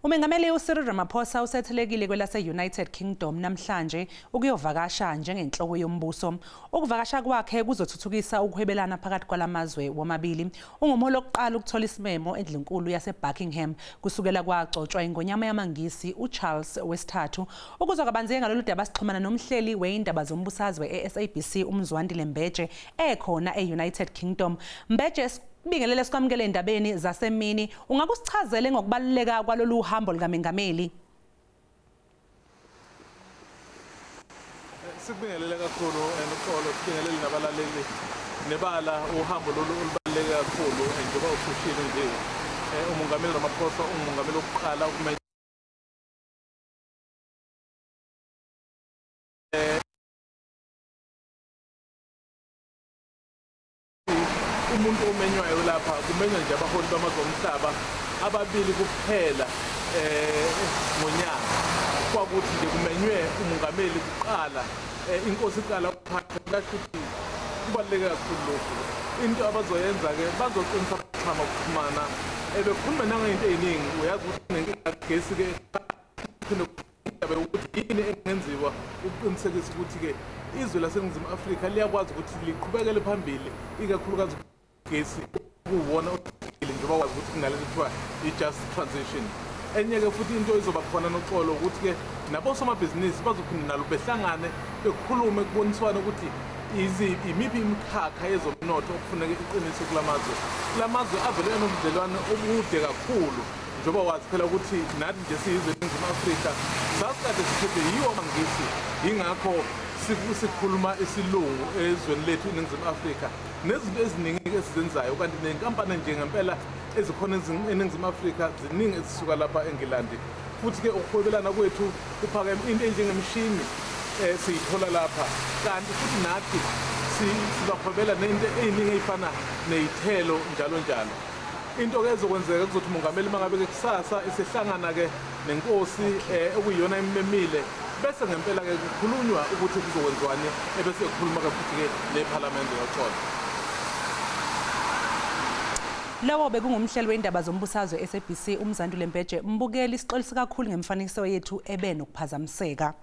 Umengameli uCyril Ramaphosa usethelekile kwelase-United Kingdom namhlanje ukuyovakasha njengenhloko yombuso. Ukuvakasha kwakhe kuzothuthukisa ukuhwebelana phakathi kwalamazwe womabili. Ungumholi wokuqala ukuthola isimemo eNdlunkulu yase-Buckingham kusukela kwagcotshwa iNgonyama yamaNgisi uCharles wesithathu. Ukuzwa kabanzi ngalolu daba sixhumana nomhleli weindaba zombusazwe eSABC uMzwandile ekhona eUnited Kingdom. Bingelele sikwamukele endabeni zasemini. Ungakusichazele ngokubaluleka kwalolu hambo likaMengameli? Sikubingelele kakhulu uxolo, sibingelele nabalaleli nebala uhambo lolu olubaluleke kakhulu njengoba usushilo nje uMongameli Ramaphosa uMongameli wokuqala ukumele umuntu omenywayo lapha kumenywa nje abaholi bamazwe omhlaba ababili kuphela ngonyaka. Kwakuthi nje kumenywe uMongameli kuqala inkosi iqala ukuphatha kakuthi kubaluleke kakhulu lokho. Into abazoyenza ke bazoqinisa ukuxhama ukuxhumana bekhuluma nangento eziningi. Uyazi ukuthi ngegesi ke ukuthi yini engenziwa ukuqinisekisa ukuthi ke izwe laseNingizimu Afrika liyakwazi ukuthi liqhubekele phambili ikakhulukazi gesi kuwona othile njengoba wazi ukuthi ngalento kuthiwa i-just transition. Enye ke futhi into izoba khona noxolo ukuthi ke nabosomabhizinisi bazophinda nalo behlangane bekhulume kuboniswana ukuthi imiphi imikhakha yezomnotho okufuneka iqiniswe kulamazwe avele enobudlelwane obude kakhulu njengoba wazi phela ukuthi nathi nje siyizwe eNingizimu Afrika sasikade siphethe yiwo amaNgisi. Yingakho sikhuluma isilungu ezweni lethu eNingizimu Afrika nezinto eziningi esizenzayo kanti nenkampani nje ngempela ezikhona eNingizimu Afrika ziningi ezisuka lapha eNgilandi. Futhi ke ukuhwebelana kwethu kuphakeme into enjengemishini siyithola lapha kanti futhi nathi sizahwebela nento eziningi ezifana nezithelo njalo. Into ke ezokwenzeka kuzothi uMongameli mangabe ke kusasa isehlangana ke nenkosi okuyiyona imemile bese ngempela ke kukhulunywa ukuthi kuzokwenziwani ebese kukhuluma ke futhi ke neParliament yoxolo. Lawo bekungumhleli weindaba zombusazwe eSABC uMzwandile mbukeli isixolisa kakhulu ngemfanekiso yethu ebe nokuphazamiseka.